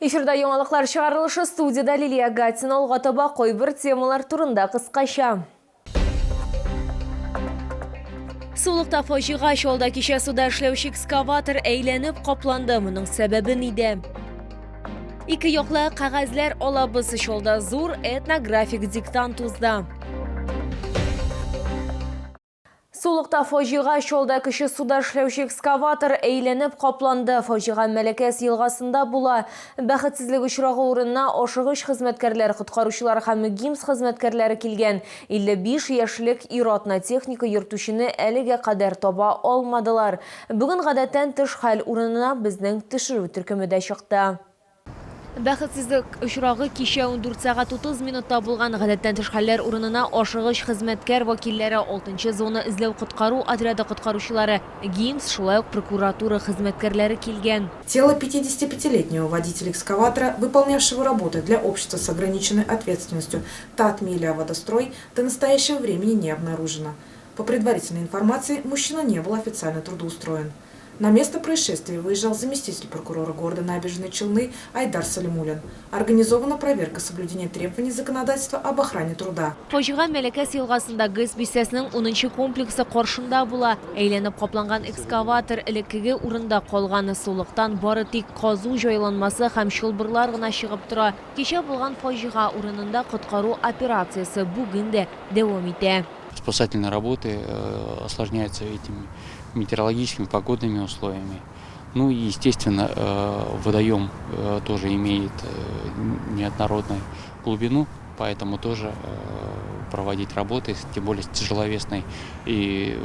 Эфирда яңалыклар чыгарылышы студияда Лилия Гатина алга таба койбір темалар турында кыскача. Сулыкта фажига жолда кеше суда эшләүче экскаватор әйләнеп капланды. Моның сәбәбе нидә? Ике яклы кагазлар алабыз жолда зур этнографик диктант узды. Сулыкта фажига жолда кеше суда эшләүче экскаватор әйләнеп капланды. Фажига Мәләкәс елгасында була. Бәхетсезлек очрагы урынына ашыгыч хезмәткәрләр, коткаручылар һәм ГИМС хезмәткәрләре килгән. 55 яшьлек ир-атна техника йөртүчене әлегә кадәр таба алмадылар. Бүген гадәттән тыш хәл урынына безнең төшерү төркеме дә чыкты. Бәхетсезлек очрагы кичә 14 сәгать 30 минутта булган. Гадәттән тыш хәлләр урынына ашыгыч хезмәткәр вәкилләре, 6-нчы зона эзләү коткару отряды коткаручылары, ГИМС, шулай ук прокуратура хезмәткәрләре килгән. Тело 55-летнего водителя экскаватора, выполнявшего работы для общества с ограниченной ответственностью Татмиля Водострой, до настоящего времени не обнаружено. По предварительной информации, мужчина не был официально трудоустроен. На место происшествия выезжал заместитель прокурора города Набережной Челны Айдар Салимулин. Организована проверка соблюдения требований законодательства об охране труда. Фажига Мәләкәс елгасында ГЭС бистәсенең 10-нчы комплексы каршында була. Әйләнеп капланган экскаватор элеккеге урында калган. Сулыктан бары тик казу җайланмасы һәм чылбырлар гына чыгып тора. Кичә булган фажига урынында коткару операциясе бүген дә дәвам итә. Спасательные работы осложняются этими метеорологическими погодными условиями. Ну и, естественно, водоем тоже имеет неоднородную глубину, поэтому тоже проводить работы, тем более с тяжеловесной и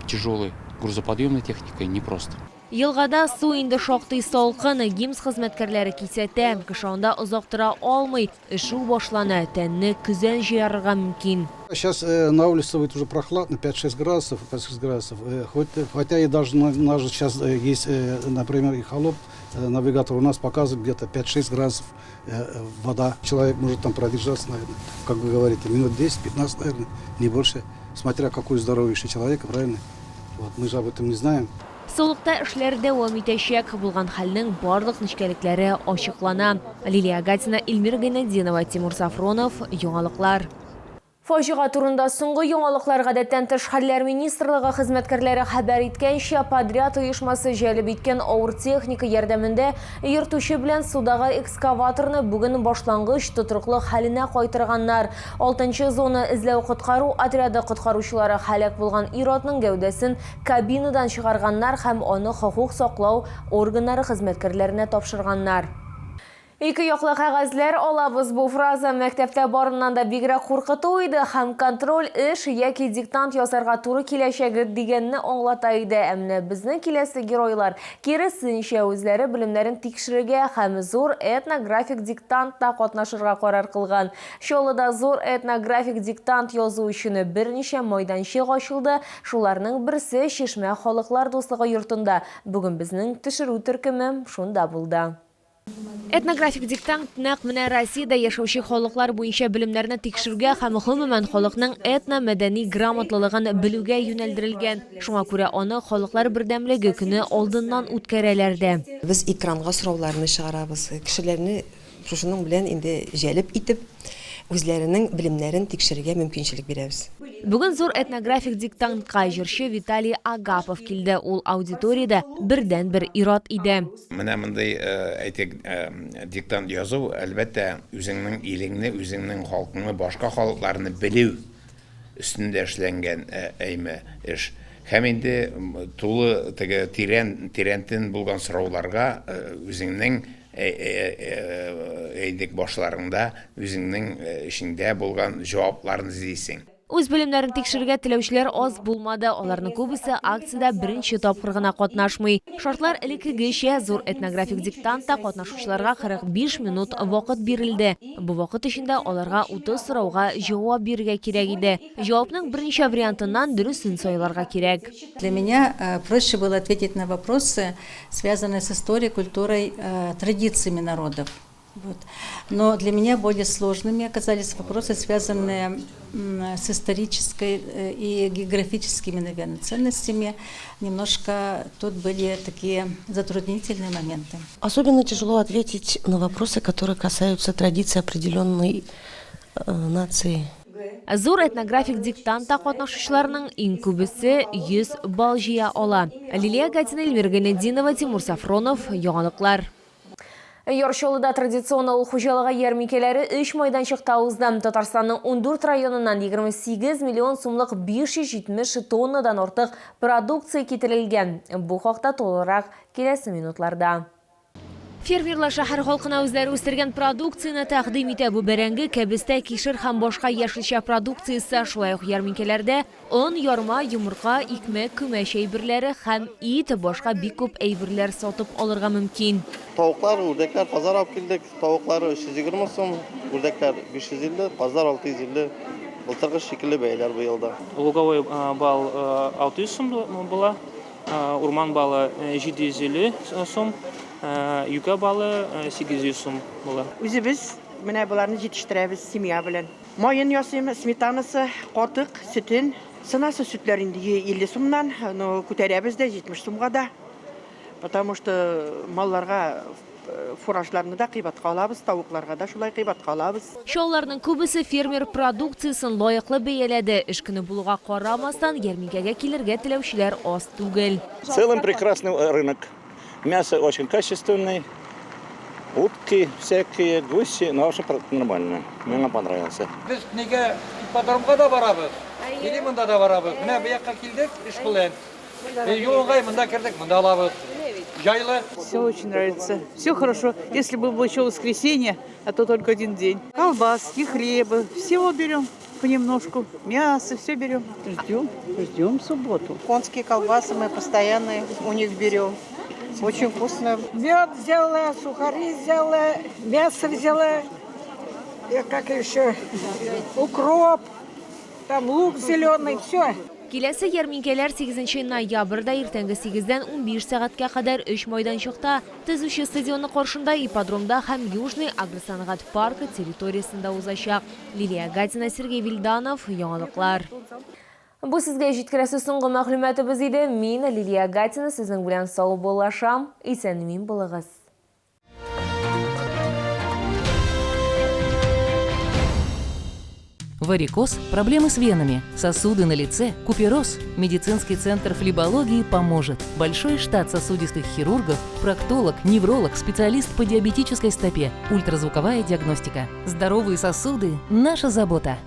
тяжелой грузоподъемной техникой, непросто. Елгада су инде шактый салкын, ГИМС хезмәткәрләре кисәтә, кеше анда озак тора алмый, эшу башлана, тәнне көзән җыярга мөмкин. Сейчас на улице будет уже прохладно, 5-6 градусов, 5-6 градусов. Хотя и даже у нас же сейчас есть, например, и холоп, навигатор у нас показывает где-то 5-6 градусов вода. Человек может там продержаться, наверное, как вы говорите, минут 10-15, наверное, не больше, смотря какой здоровый человек, правильно? Вот, мы же об этом не знаем. Сулыкта эшләр дәвам итәчәк, булган хәлнең барлык нечкәлекләре ачыклана. Лилия Гатина, Эльмира Гайнетдинова, Тимур Сафронов, яңалыклар. Фажига турында соңгы яңалыклар гадәттән тыш хәлләр министрлыгы хезмәткәрләре хәбәр иткәнчә, подряд оешмасы җәлеп иткән авыр техника ярдәмендә йөртүче белән судагы экскаваторны бүген башлангыч тотрыклы хәленә кайтырганнар. 6-нчы зона эзләү коткару отряды коткаручылары һәлак булган ир-атның гәүдәсен кабинадан чыгарганнар һәм аны хокук саклау органнары хезмәткәрләренә тапшырганнар. Ике яклы кагазлар алабыз бу фраза мәктәптә барыннан да бигрәк куркыту иде һәм контроль эш яки диктант ясарга туры киләчәге дигәнне аңлата иде. Әмма безнең киләсе геройлар киресенчә үзләре белемнәрен тикшерергә һәм зур этнографик диктантта катнашырга карар кылган. Шолыда зур этнографик диктант язу өчен берничә мәйданчык ачылды. Шуларның берсе Чишмә халыклар дуслыгы йортында. Бүген безнең төшерү төркеме шунда булды. Этнографик диктант нәкъ менә Россиядә яшәүче халыклар буенча белемнәрне тикшерүгә һәм гомумән халыкның этно-мәдәни грамотлылыгын белүгә юнәлдерелгән. Шуңа күрә аны халыклар бердәмлеге көне алдыннан үткәрәләр дә. Без экранга сорауларны чыгарабыз. Кешеләрне шушының белән инде җәлеп итеп, үзләренең белемнәрен тикшерергә мөмкинчелек бирәбез. Бүген зур этнографик диктантка җырчы Виталий Агапов килде. Ул аудиториядә бердән-бер ир-ат иде. Менә мондай диктант язу, әлбәттә, үзеңнең илеңне, үзеңнең халкыңны, башка халыкларны белү өстендә эшләнгән эш. Һәм инде тулы тирәнтен булган сорауларга үзеңнең әйдек башларында, үзеңнең эшеңдә булган җавапларны эзлисең. Үз белемнәрен тикшерергә теләүчеләр аз булмады. Аларның күбесе акциядә беренче тапкыр гына катнашмый. Шартлар элеккегечә зур этнографик диктантта катнашучыларга 45 минут вакыт бирелде. Бу вакыт эчендә аларга 30 сорауга җавап бирергә кирәк иде. Җавапның берничә вариантыннан дөресен сайларга кирәк. Для меня проще было ответить на вопросы, связанные с историей, культурой, традициями народов. Вот. Но для меня более сложными оказались вопросы, связанные с исторической и географическими, наверное, ценностями. Немножко тут были такие затруднительные моменты. Особенно тяжело ответить на вопросы, которые касаются традиций определенной нации. Зур этнографик диктанта катнашучыларның иң күбесе 100 балл җыя ала. Лилия Гатина, Эльмира Гайнетдинова, Тимур Сафронов, яңалыклар. Яршолыда традиционал хуҗалыгы ярминкәләре 3 майданчыкта узды. Татарстанның 14 районыннан 28 миллион сумлык 570 тоннадан артык продукция китерелгән. Бу хакта толырак киләсе минутларда. Фермерлар шәһәр халкына үзләре үстергән продукцияны тәкъдим итә. Бу бәрәңге, кәбестә, кишер һәм башка яшелчә продукциясе, шулай ук ярминкәләрдә он, ярма, йомырка, икмәк, күмәч әйберләре һәм ит, башка бик күп әйберләр сатып алырга мөмкин. Tavuklar, ördekler pazar alıp geldik. Tavuklar 320 so'm, ördekler 550, pazar 650. Былтырғы шикелле бәяләр bu yılda. Луговой бал 600 сум була, урман балы 750 сум, юка балы 800 сум була. Үзебез менә буларны җитештерәбез семья белән. Майын ясыймыз, сметанасы, катык, сөтен, сынасы sütләр инде 50 сумнан, күтәрәбез дә 70 сумга да. Потому что малларга фуражларны да кыйбатка алабыз, тавыкларга да шулай кыйбатка алабыз. Шоуларның күбесе фермер продукциясын лаеклы бәяләде. Эш көне булуга карамастан, ярминкәгә килергә теләүчеләр аз түгел. В целом прекрасный рынок. Мясо очень качественное. Утки всякие, гуси, но вообще нормально. Мне понравился. Biz nega ipodromga da barabız. Kilimunda da barabız. Менә bu якка килдек, эш кылын. Юлгай монда кирдек, монда алабыз. Жайлы. Все очень нравится. Все хорошо. Если бы было еще воскресенье, а то только один день. Колбаски, хлеба, всего берем понемножку. Мясо, все берем. Ждем субботу. Конские колбасы мы постоянно у них берем. Очень вкусно. Мед взяла, сухари взяла, мясо взяла, как еще, укроп, там лук зеленый, все. Киләсе ярминкәләр 8 ноябрьдә иртәнге 8-дән 15 сәгатькә кадәр 3 майданчыкта, төзүче стадионы каршында, ипподромда һәм Южный агросәнәгать паркы территориясендә узачак. Лилия Гатина, Сергей Вильданов, яңалыклар. Бу сезгә җиткерәсе соңгы мәгълүматыбыз иде. Мин Лилия Гатина, сезнең белән сау булашам. Исән-имин булыгыз. Варикоз, проблемы с венами, сосуды на лице, купероз. Медицинский центр флебологии поможет. Большой штат сосудистых хирургов, проктолог, невролог, специалист по диабетической стопе, ультразвуковая диагностика. Здоровые сосуды – наша забота.